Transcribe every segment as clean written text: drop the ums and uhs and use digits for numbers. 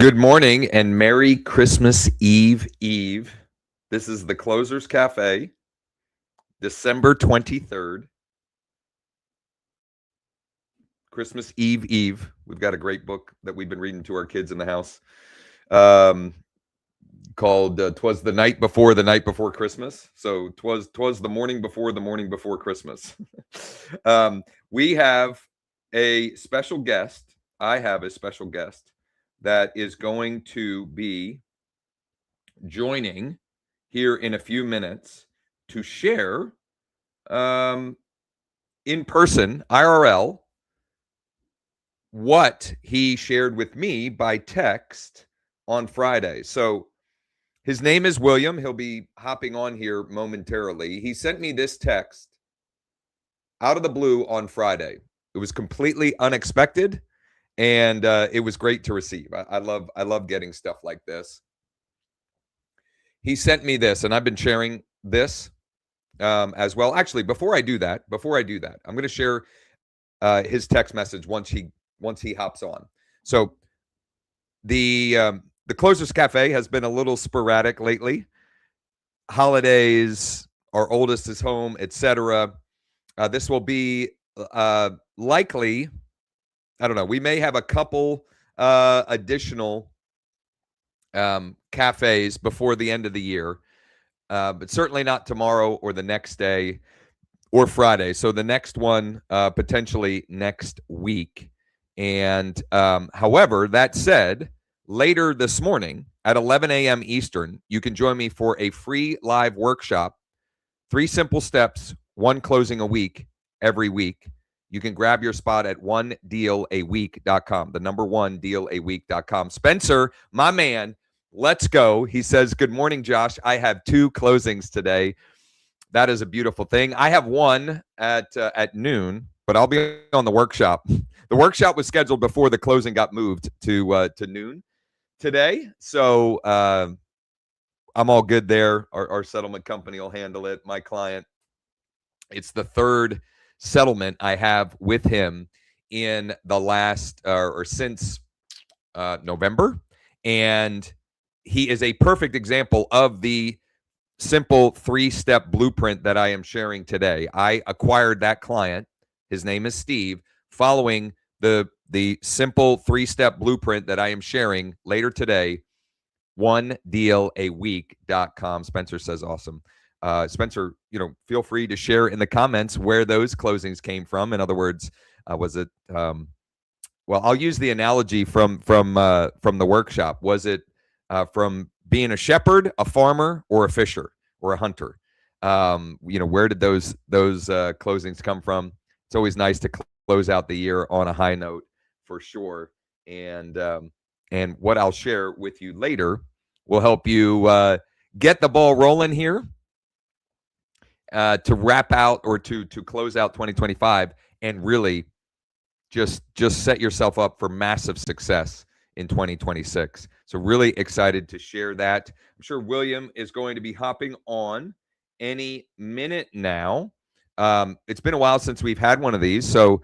Good morning and Merry Christmas Eve. This is the Closers Cafe, December 23rd. Christmas Eve. We've got a great book that we've been reading to our kids in the house called "'Twas the Night Before Christmas." So "'twas the morning before Christmas." We have a special guest. I have a special guest that is going to be joining here in a few minutes to share in person, IRL, what he shared with me by text on Friday. So his name is William. He'll be hopping on here momentarily. He sent me this text out of the blue on Friday. It was completely unexpected, and it was great to receive. I love getting stuff like this. He sent me this, and I've been sharing this as well. Actually, before I do that, I'm going to share his text message once he hops on. So the Closers Cafe has been a little sporadic lately. Holidays, our oldest is home, etc. This will be likely, I don't know, we may have a couple additional cafes before the end of the year, but certainly not tomorrow or the next day or Friday. So the next one potentially next week. And however, that said, later this morning at 11 a.m. Eastern, you can join me for a free live workshop, 3 simple steps, 1 closing a week every week. You can grab your spot at onedealaweek.com, the number 1dealaweek.com. Spencer, my man, let's go. He says, good morning, Josh. I have 2 closings today. That is a beautiful thing. I have one at noon, but I'll be on the workshop. The workshop was scheduled before the closing got moved to noon today. So I'm all good there. Our settlement company will handle it. My client, it's the 3rd settlement I have with him in the last or since November. And he is a perfect example of the simple 3-step blueprint that I am sharing today. I acquired that client. His name is Steve, following the simple 3-step blueprint that I am sharing later today, onedealaweek.com. Spencer says awesome. Spencer, feel free to share in the comments where those closings came from. In other words, was it well, I'll use the analogy from the workshop. Was it from being a shepherd, a farmer, or a fisher, or a hunter? Where did those closings come from? It's always nice to close out the year on a high note, for sure. And what I'll share with you later will help you get the ball rolling here to wrap out or to close out 2025 and really just set yourself up for massive success in 2026. So really excited to share that. I'm sure William is going to be hopping on any minute now. It's been a while since we've had one of these. So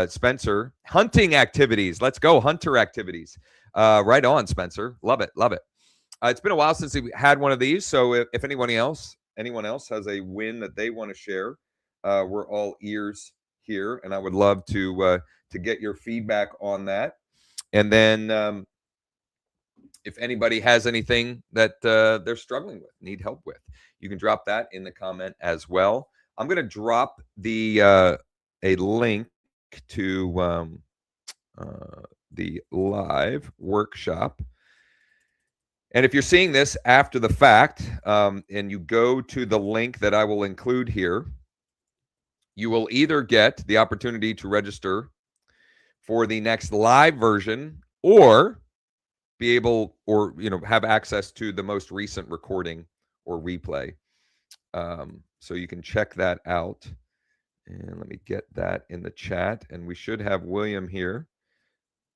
Spencer, hunting activities. Let's go, hunter activities. Right on, Spencer. Love it. It's been a while since we had one of these. So if anyone else has a win that they want to share, we're all ears here, and I would love to get your feedback on that. And then if anybody has anything that they're struggling with, need help with, you can drop that in the comment as well. I'm going to drop a link to the live workshop. And if you're seeing this after the fact, and you go to the link that I will include here, you will either get the opportunity to register for the next live version, or be able, or have access to the most recent recording or replay. So you can check that out. And let me get that in the chat. And we should have William here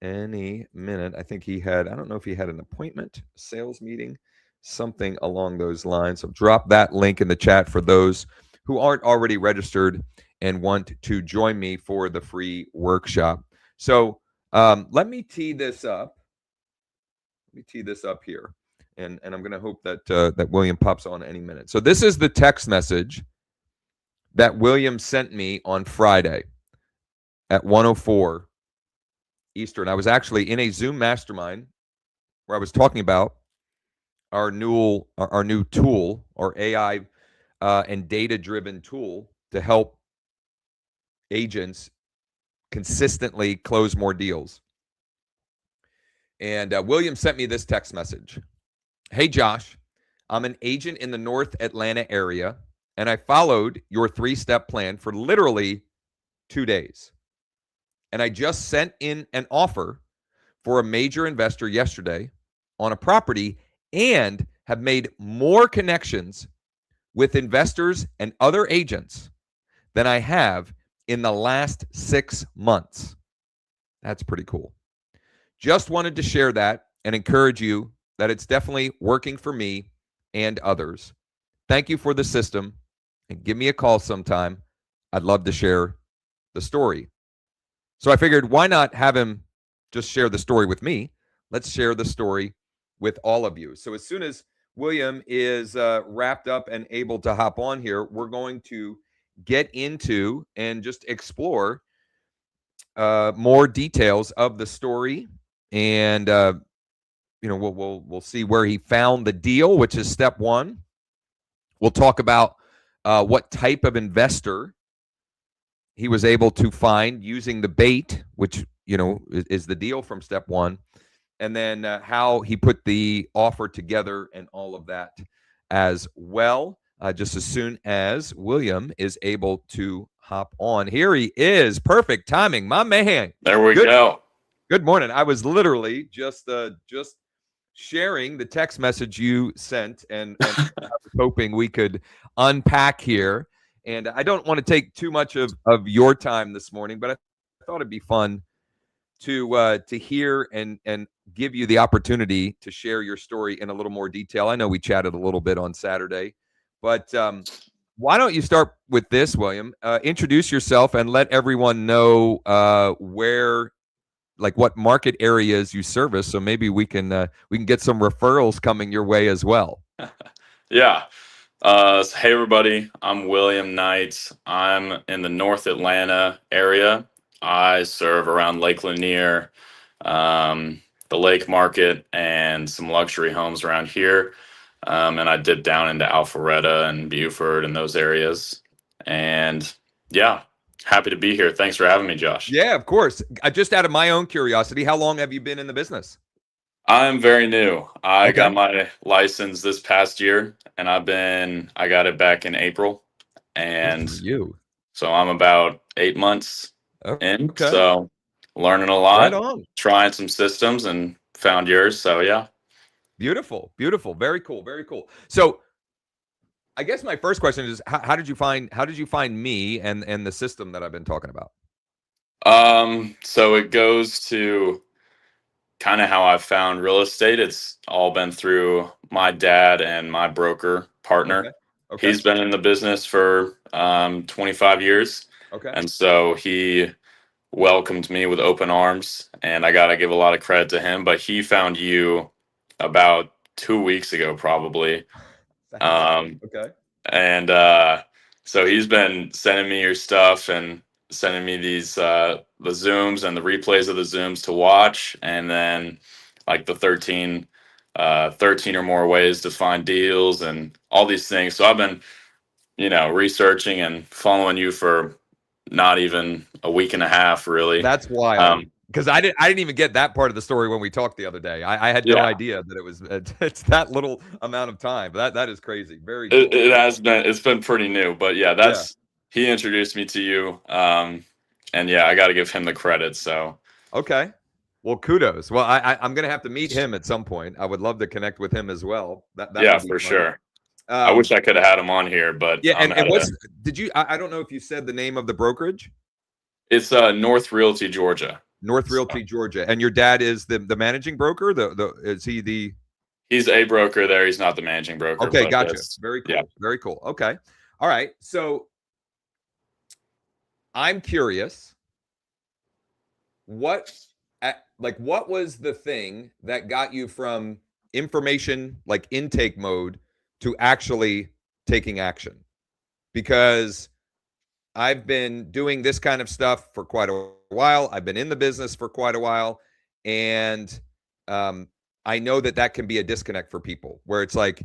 any minute. I think I don't know if he had an appointment, sales meeting, something along those lines. So drop that link in the chat for those who aren't already registered and want to join me for the free workshop. So let me tee this up. let me tee this up here, and I'm going to hope that that William pops on any minute. So this is the text message that William sent me on Friday at 1:04 Eastern. I was actually in a Zoom mastermind where I was talking about our new tool, our AI and data-driven tool to help agents consistently close more deals. And William sent me this text message. Hey, Josh, I'm an agent in the North Atlanta area, and I followed your 3-step plan for literally 2 days. And I just sent in an offer for a major investor yesterday on a property and have made more connections with investors and other agents than I have in the last 6 months. That's pretty cool. Just wanted to share that and encourage you that it's definitely working for me and others. Thank you for the system, and give me a call sometime. I'd love to share the story. So I figured, why not have him just share the story with me? Let's share the story with all of you. So as soon as William is wrapped up and able to hop on here, we're going to get into and just explore more details of the story, and we'll see where he found the deal, which is step one. We'll talk about what type of investor he was able to find using the bait, which is the deal from step one, and then how he put the offer together and all of that as well. Just as soon as William is able to hop on. Here he is. Perfect timing, my man. There we go. Good morning. I was literally just sharing the text message you sent, and I was hoping we could unpack here. And I don't want to take too much of your time this morning, but I thought it'd be fun to hear and give you the opportunity to share your story in a little more detail. I know we chatted a little bit on Saturday, but why don't you start with this, William? Introduce yourself and let everyone know what market areas you service, so maybe we can get some referrals coming your way as well. Yeah. Hey everybody, I'm William Knight. I'm in the North Atlanta area. I serve around Lake Lanier, the Lake Market, and some luxury homes around here. And I dip down into Alpharetta and Beaufort and those areas. And yeah, happy to be here. Thanks for having me, Josh. Yeah, of course. Just out of my own curiosity, how long have you been in the business? I'm very new. I got my license this past year, and I got it back in April. And so I'm about 8 months in. Okay. So learning a lot, Right on. trying some systems, and found yours. So yeah. Beautiful. Very cool. So I guess my first question is, how did you find me and the system that I've been talking about? So it goes to kind of how I've found real estate. It's all been through my dad and my broker partner. Okay. He's been in the business for 25 years. Okay. And so he welcomed me with open arms, and I got to give a lot of credit to him, but he found you about 2 weeks ago, probably. Okay. And so he's been sending me your stuff and sending me these the Zooms and the replays of the Zooms to watch, and then like the 13 or more ways to find deals and all these things. So I've been researching and following you for not even a week and a half, really. That's wild. Because I didn't even get that part of the story when we talked the other day. I had no idea that it's that little amount of time. That is crazy. Very cool. It's been pretty new, but he introduced me to you. And I got to give him the credit. So okay, well, kudos. Well, I'm gonna have to meet him at some point. I would love to connect with him as well. That for sure. I wish I could have had him on here, but yeah. And did you? I don't know if you said the name of the brokerage. It's North Realty, Georgia. North Realty, Georgia. And your dad is the managing broker? Is he the... He's a broker there. He's not the managing broker. Okay, gotcha. Very cool. Yeah. Very cool. Okay. All right. So I'm curious, like what was the thing that got you from information like intake mode to actually taking action? Because I've been doing this kind of stuff for quite a while. I've been in the business for quite a while. And I know that that can be a disconnect for people where it's like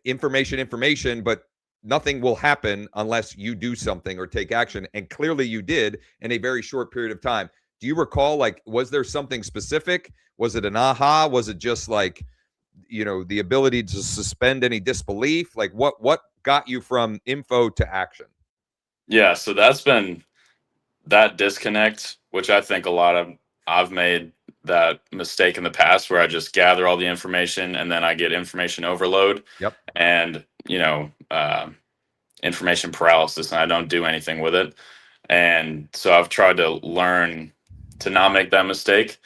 information, but nothing will happen unless you do something or take action. And clearly you did in a very short period of time. Do you recall, like, was there something specific? Was it an aha? Was it just like, the ability to suspend any disbelief? Like what got you from info to action? Yeah, so that's been that disconnect, which I think I've made that mistake in the past where I just gather all the information and then I get information overload Yep. and, information paralysis, and I don't do anything with it. And so I've tried to learn to not make that mistake.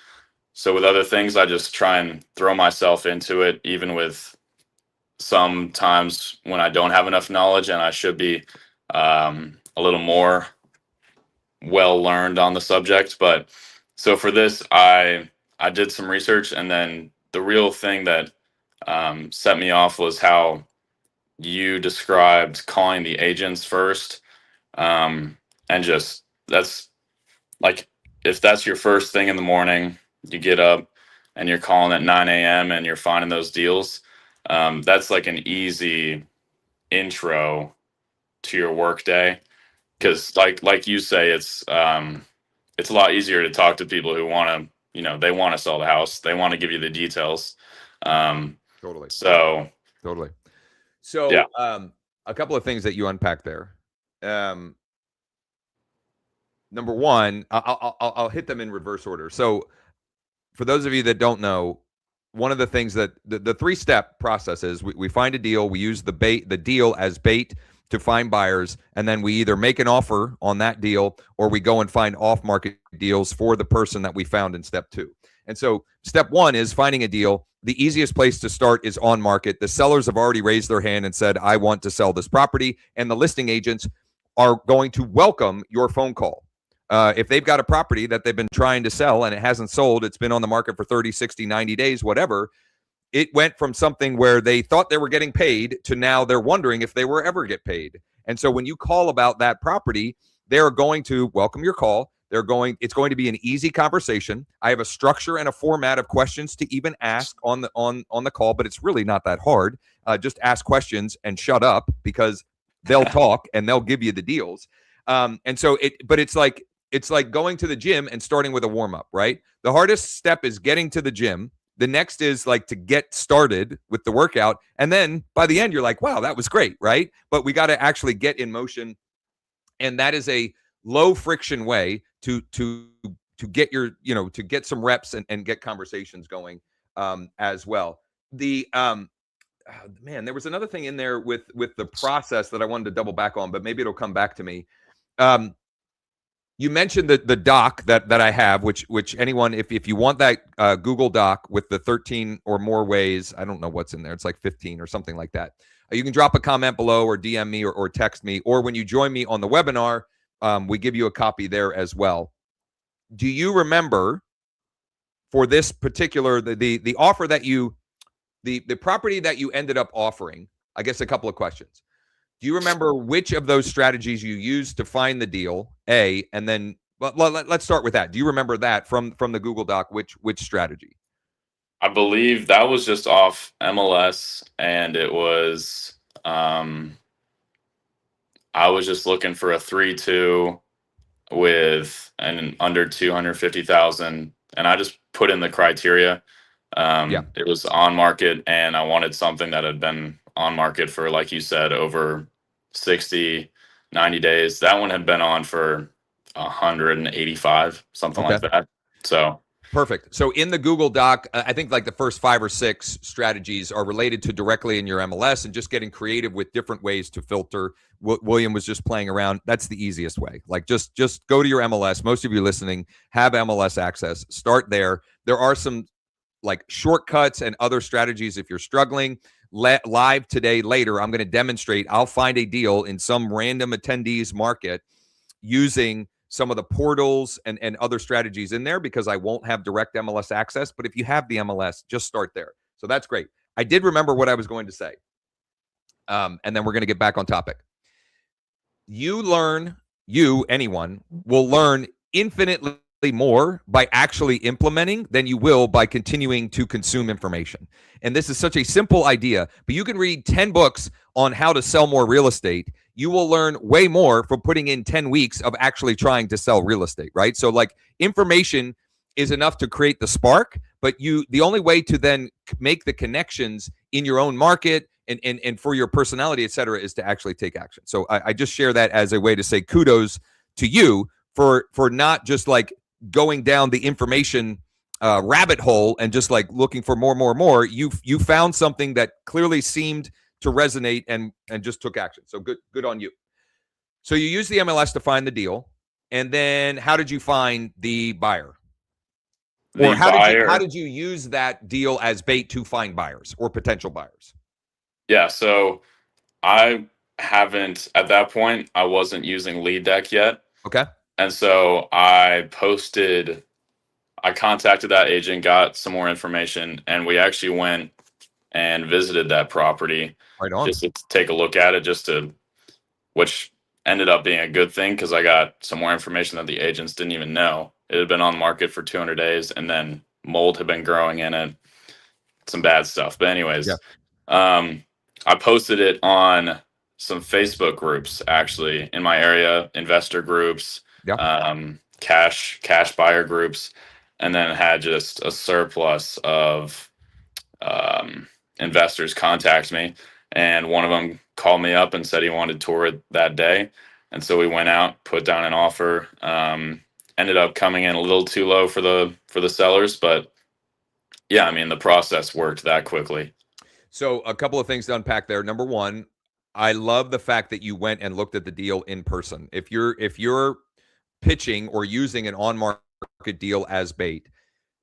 So with other things, I just try and throw myself into it, even with sometimes when I don't have enough knowledge and I should be a little more well learned on the subject. But so for this, I did some research, and then the real thing that set me off was how you described calling the agents first, and just that's like if that's your first thing in the morning, you get up and you're calling at 9 a.m. and you're finding those deals. That's like an easy intro to your workday, because like you say, it's a lot easier to talk to people who want to, they want to sell the house, they want to give you the details. Totally. So Totally. So yeah. A couple of things that you unpacked there. Number one, I'll hit them in reverse order. So for those of you that don't know, one of the things that the three-step process is we find a deal, we use the deal as bait to find buyers, and then we either make an offer on that deal or we go and find off-market deals for the person that we found in step two. And so step one is finding a deal. The easiest place to start is on market. The sellers have already raised their hand and said, I want to sell this property, and the listing agents are going to welcome your phone call. If they've got a property that they've been trying to sell and it hasn't sold, it's been on the market for 30, 60, 90 days, whatever, it went from something where they thought they were getting paid to now they're wondering if they were ever get paid. And so when you call about that property, they're going to welcome your call. It's going to be an easy conversation. I have a structure and a format of questions to even ask on the call, but it's really not that hard. Just ask questions and shut up, because they'll talk and they'll give you the deals. And so it's like going to the gym and starting with a warm up, right? The hardest step is getting to the gym. The next is like to get started with the workout. And then by the end, you're like, wow, that was great, right? But we got to actually get in motion. And that is a low friction way to get to get some reps and get conversations going as well. Man, there was another thing in there with the process that I wanted to double back on, but maybe it'll come back to me. You mentioned the doc that I have, which anyone, if you want that Google Doc with the 13 or more ways, I don't know what's in there. It's like 15 or something like that. You can drop a comment below or DM me or text me, or when you join me on the webinar, we give you a copy there as well. Do you remember for this particular, the offer that the property that you ended up offering? I guess a couple of questions. Do you remember which of those strategies you used to find the deal? And then let's start with that. Do you remember that from the Google Doc? Which strategy? I believe that was just off MLS, and it was I was just looking for a 3-2 with an under 250,000, and I just put in the criteria. It was on market, and I wanted something that had been on market for, like you said, over 60, 90 days. That one had been on for 185, something like that. So perfect. So in the Google Doc, I think like the first 5 or 6 strategies are related to directly in your MLS and just getting creative with different ways to filter. William was just playing around. That's the easiest way. Like just go to your MLS. Most of you listening have MLS access. Start there. There are some like shortcuts and other strategies if you're struggling. Live today, later, I'm going to demonstrate. I'll find a deal in some random attendees market using some of the portals and other strategies in there because I won't have direct MLS access. But if you have the MLS, just start there. So that's great. I did remember what I was going to say. And then we're going to get back on topic. Anyone will learn infinitely more by actually implementing than you will by continuing to consume information. And this is such a simple idea, but you can read 10 books on how to sell more real estate. You will learn way more from putting in 10 weeks of actually trying to sell real estate, right? So like information is enough to create the spark, but the only way to then make the connections in your own market and for your personality, et cetera, is to actually take action. So I just share that as a way to say kudos to you for not just like going down the information rabbit hole and just like looking for more. You found something that clearly seemed to resonate and just took action. So good on you. So you use the MLS to find the deal, and then how did you find the buyer? Or how did you use that deal as bait to find buyers or potential buyers? Yeah, so I haven't, at that point, I wasn't using Lead Deck yet. Okay. And so I contacted that agent, got some more information, and we actually went and visited that property. Right on. Just to take a look at it, which ended up being a good thing because I got some more information that the agents didn't even know. It had been on the market for 200 days, and then mold had been growing in it, some bad stuff. But anyways, I posted it on some Facebook groups, actually, in my area, investor groups, cash buyer groups, and then had just a surplus of investors contact me. And one of them called me up and said he wanted to tour it that day. And so we went out, put down an offer, ended up coming in a little too low for the sellers. But yeah, I mean, the process worked that quickly. So a couple of things to unpack there. Number one, I love the fact that you went and looked at the deal in person. If you're pitching or using an on-market deal as bait,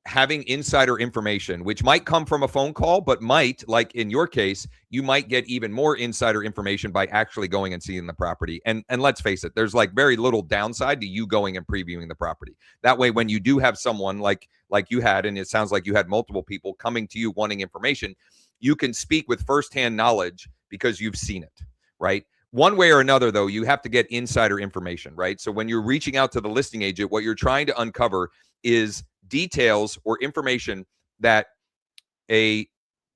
having insider information, which might come from a phone call, but might, like in your case, you might get even more insider information by actually going and seeing the property. And let's face it, there's like very little downside to you going and previewing the property. That way, when you do have someone like you had, and it sounds like you had multiple people coming to you wanting information, you can speak with firsthand knowledge because you've seen it, right? One way or another, though, you have to get insider information, right? So when you're reaching out to the listing agent, what you're trying to uncover is details or information that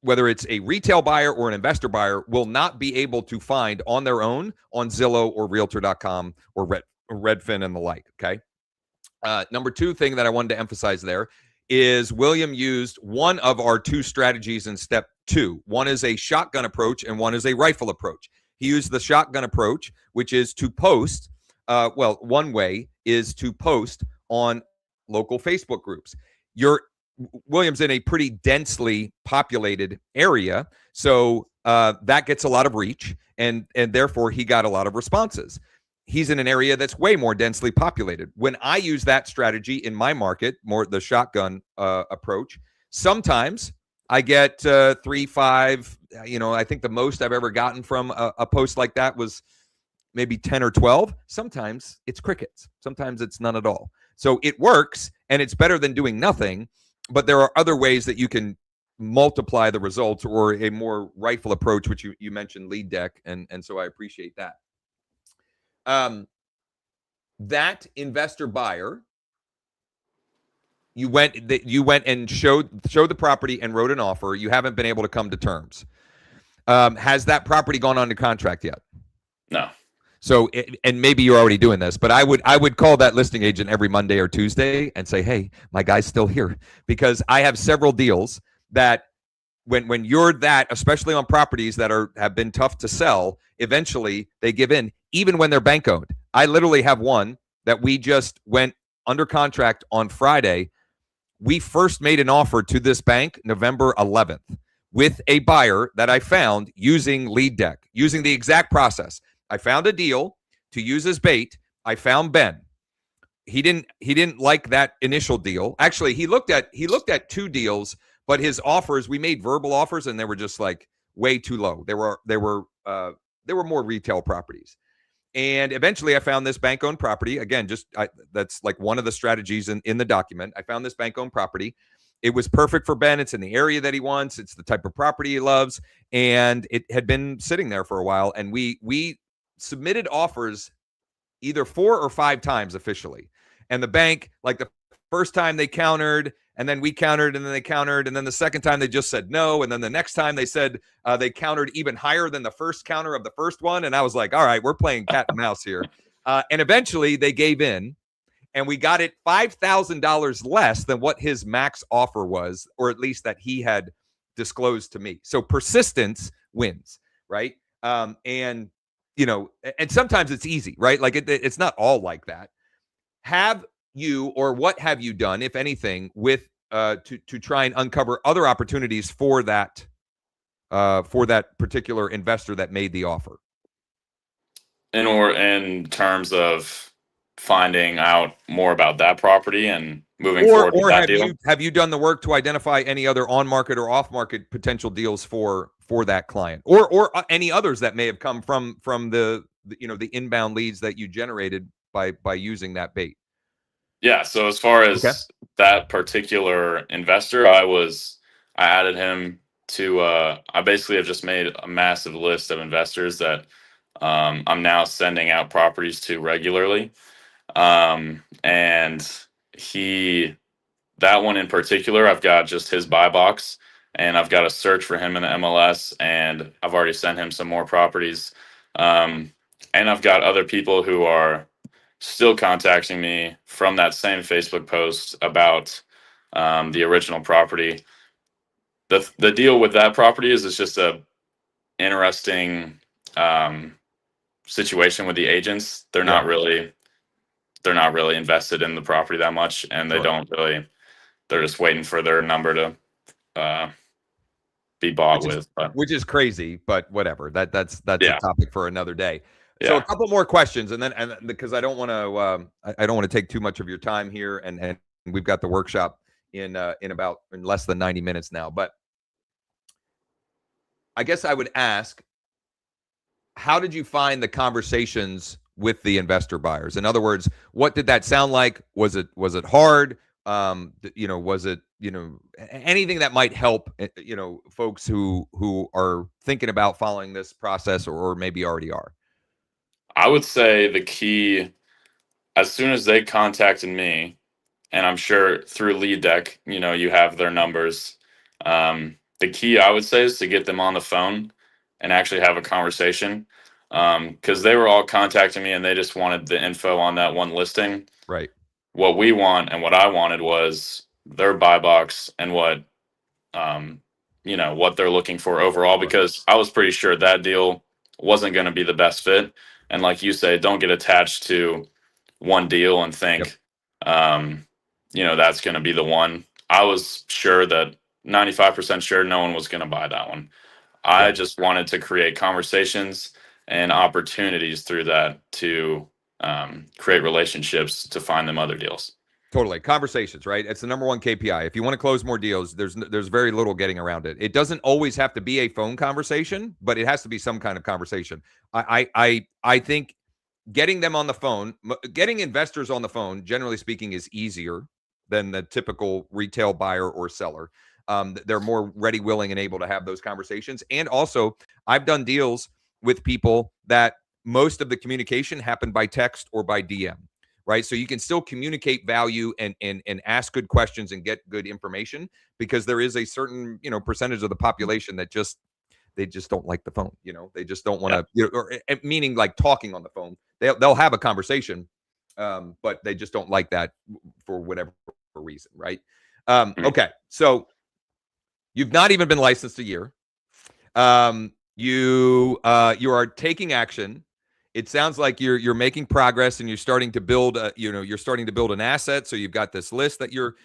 whether it's a retail buyer or an investor buyer will not be able to find on their own on Zillow or Realtor.com or Redfin and the like, okay? Number two thing that I wanted to emphasize there is William used one of our two strategies in step 2. One is a shotgun approach and one is a rifle approach. He used the shotgun approach, which is to post, one way is to post on local Facebook groups. William's in a pretty densely populated area, so that gets a lot of reach, and therefore he got a lot of responses. He's in an area that's way more densely populated. When I use that strategy in my market, more the shotgun approach, sometimes I get 3, 5. I think the most I've ever gotten from a post like that was maybe 10 or 12. Sometimes it's crickets. Sometimes it's none at all. So it works, and it's better than doing nothing. But there are other ways that you can multiply the results, or a more rifle approach, which you mentioned, Lead Deck, and so I appreciate that. That investor buyer, you went and showed the property and wrote an offer. You haven't been able to come to terms. Has that property gone under contract yet? No. So, and maybe you're already doing this, but I would call that listing agent every Monday or Tuesday and say, hey, my guy's still here, because I have several deals that when you're that, especially on properties that have been tough to sell, eventually they give in, even when they're bank owned. I literally have one that we just went under contract on Friday. We first made an offer to this bank November 11th with a buyer that I found using Lead Deck, using the exact process. I found a deal to use as bait. I found Ben. He didn't like that initial deal. Actually, he looked at 2 deals, but his offers, we made verbal offers, and they were just like way too low. They were more retail properties. And eventually I found this bank-owned property. Again, that's like one of the strategies in the document. I found this bank-owned property. It was perfect for Ben. It's in the area that he wants. It's the type of property he loves. And it had been sitting there for a while. And we submitted offers either 4 or 5 times officially. And the bank, like the first time they countered, and then we countered, and then they countered, and then the second time they just said no, and then the next time they said they countered even higher than the first counter of the first one, and I was like, all right, we're playing cat and mouse here. And eventually they gave in, and we got it $5,000 less than what his max offer was, or at least that he had disclosed to me. So persistence wins, right? And you know, and sometimes it's easy, right? Like it's not all like that. Have you, or what have you done, if anything, with to try and uncover other opportunities for that particular investor that made the offer? In terms of finding out more about that property and moving forward with that deal. Have you done the work to identify any other on market or off market potential deals for that client, or any others that may have come from the inbound leads that you generated by using that bait? Yeah. So as far as that particular investor, I added him to, I basically have just made a massive list of investors that I'm now sending out properties to regularly. And that one in particular, I've got just his buy box, and I've got a search for him in the MLS, and I've already sent him some more properties. And I've got other people who are still contacting me from that same Facebook post about the original property. The deal with that property is it's just a interesting situation with the agents. They're not really invested in the property that much, and they don't really. They're just waiting for their number to be bought which is crazy, but whatever. That's a topic for another day. So a couple more questions, and because I don't want to take too much of your time here, and we've got the workshop in less than 90 minutes now. But I guess I would ask, how did you find the conversations with the investor buyers? In other words, what did that sound like? Was it hard? Was it, anything that might help, folks who are thinking about following this process, or maybe already are? I would say the key, as soon as they contacted me, and I'm sure through Lead Deck, you have their numbers. The key, I would say, is to get them on the phone and actually have a conversation. Because they were all contacting me and they just wanted the info on that one listing. Right. What we want and what I wanted was their buy box and what they're looking for overall, because I was pretty sure that deal wasn't going to be the best fit. And like you say, don't get attached to one deal and think, that's going to be the one. I was sure that 95% sure no one was going to buy that one. I just wanted to create conversations and opportunities through that to create relationships to find them other deals. Totally. Conversations, right? It's the number one KPI. If you want to close more deals, there's very little getting around it. It doesn't always have to be a phone conversation, but it has to be some kind of conversation. I think getting them on the phone, getting investors on the phone, generally speaking, is easier than the typical retail buyer or seller. They're more ready, willing, and able to have those conversations. And also, I've done deals with people that most of the communication happened by text or by DM, right? So you can still communicate value and ask good questions and get good information, because there is a certain, percentage of the population that they just don't like the phone. They just don't want to, meaning like talking on the phone. They'll have a conversation, but they just don't like that for whatever reason, right? Okay, so you've not even been licensed a year. You are taking action. It sounds like you're making progress, and you're starting to build you're starting to build an asset. So you've got this list that you're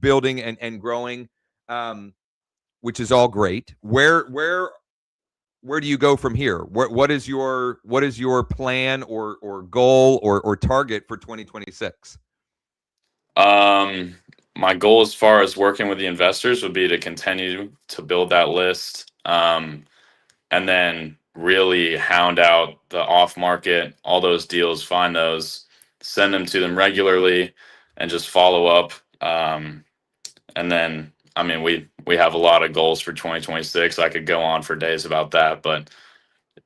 building and growing, which is all great. Where do you go from here? What is your plan or goal or target for 2026? My goal as far as working with the investors would be to continue to build that list, and then really hound out the off market, all those deals, find those, send them to them regularly, and just follow up. And then, I mean, we have a lot of goals for 2026. I could go on for days about that, but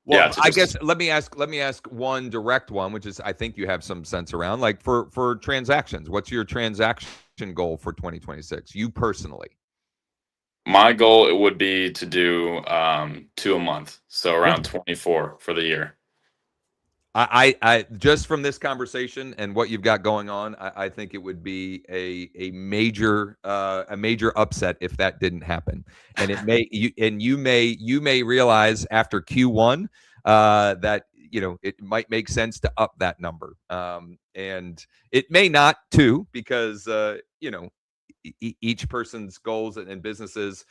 yeah, Well, to I just guess let me ask one direct one, which is I think you have some sense around, like for transactions. What's your transaction goal for 2026? You personally? my goal it would be to do 2 a month, so Yeah. around 24 for the year. I just from this conversation and what you've got going on, I think it would be a major upset if that didn't happen. And it may you may realize after Q1 that it might make sense to up that number. And it may not too, because each person's goals and businesses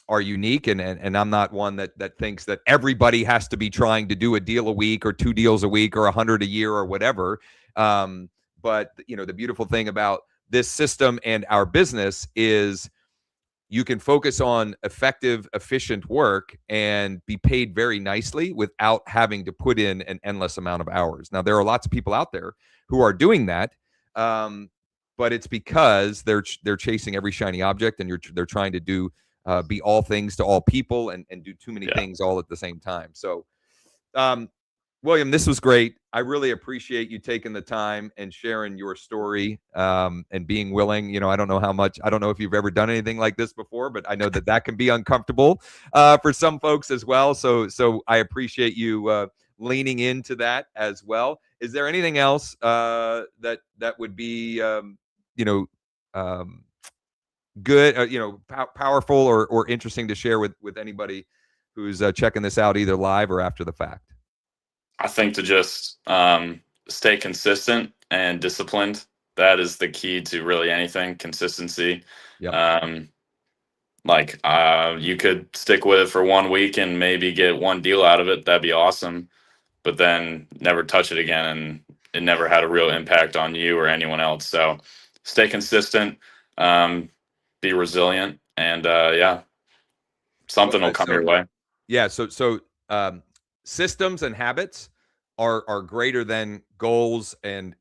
are unique, and I'm not one that thinks that everybody has to be trying to do a deal a week or 2 deals a week or 100 a year or whatever. But the beautiful thing about this system and our business is you can focus on effective, efficient work and be paid very nicely without having to put in an endless amount of hours. Now, there are lots of people out there who are doing that, but it's because they're chasing every shiny object, and they're trying to be all things to all people, and do too many Yeah. things all at the same time. So, William, this was great. I really appreciate you taking the time and sharing your story, and being willing. I don't know if you've ever done anything like this before, but I know that can be uncomfortable for some folks as well. So I appreciate you leaning into that as well. Is there anything else that would be um, good, powerful or interesting to share with anybody who's checking this out either live or after the fact? I think to just stay consistent and disciplined. That is the key to really anything. Consistency. Yep. You could stick with it for 1 week and maybe get one deal out of it. That'd be awesome. But then never touch it again, and it never had a real impact on you or anyone else. So stay consistent, be resilient, and yeah, Well, something will come your way. yeah. Systems and habits are greater than goals and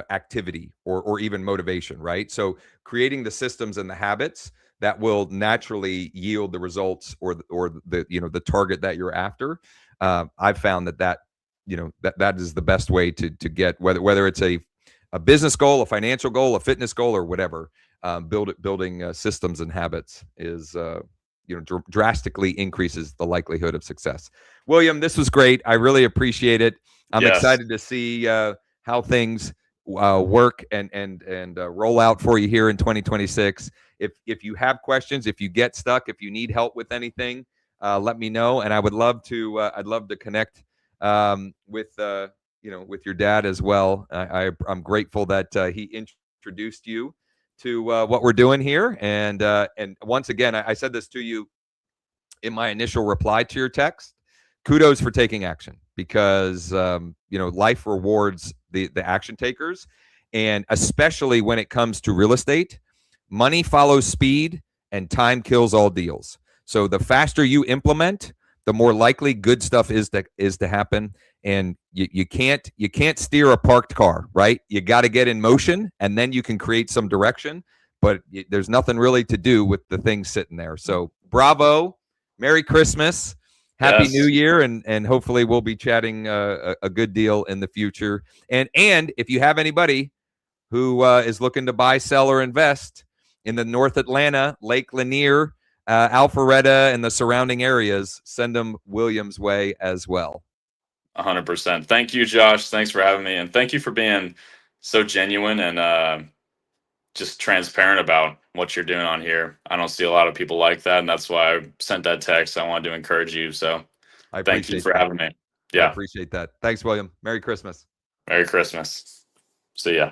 activity or even motivation, right? So creating the systems and the habits that will naturally yield the results or the target that you're after. I've found that is the best way to get, whether it's a business goal, a financial goal, a fitness goal, or whatever. Building systems and habits is drastically increases the likelihood of success. William, this was great. I really appreciate it. I'm Yes. excited to see how things work and roll out for you here in 2026. If you have questions, if you get stuck, if you need help with anything, let me know. And I would love to. I'd love to connect with your dad as well. I'm grateful that he introduced you to what we're doing here. And once again, I said this to you in my initial reply to your text. Kudos for taking action, because life rewards the action takers, and especially when it comes to real estate, money follows speed and time kills all deals. So the faster you implement, the more likely good stuff is to happen. And you can't steer a parked car, right? You got to get in motion, and then you can create some direction. But there's nothing really to do with the thing sitting there. So bravo, Merry Christmas, Happy Yes. New Year, and hopefully we'll be chatting a good deal in the future. And if you have anybody who is looking to buy, sell, or invest in the North Atlanta, Lake Lanier, Alpharetta, and the surrounding areas, send them William's way as well. 100%. Thank you, Josh. Thanks for having me, and thank you for being so genuine and just transparent about what you're doing on here. I don't see a lot of people like that, and that's why I sent that text. I wanted to encourage you. So I thank you appreciate for that. having me. I Yeah. appreciate that. Thanks, William. Merry Christmas. Merry Christmas. See ya.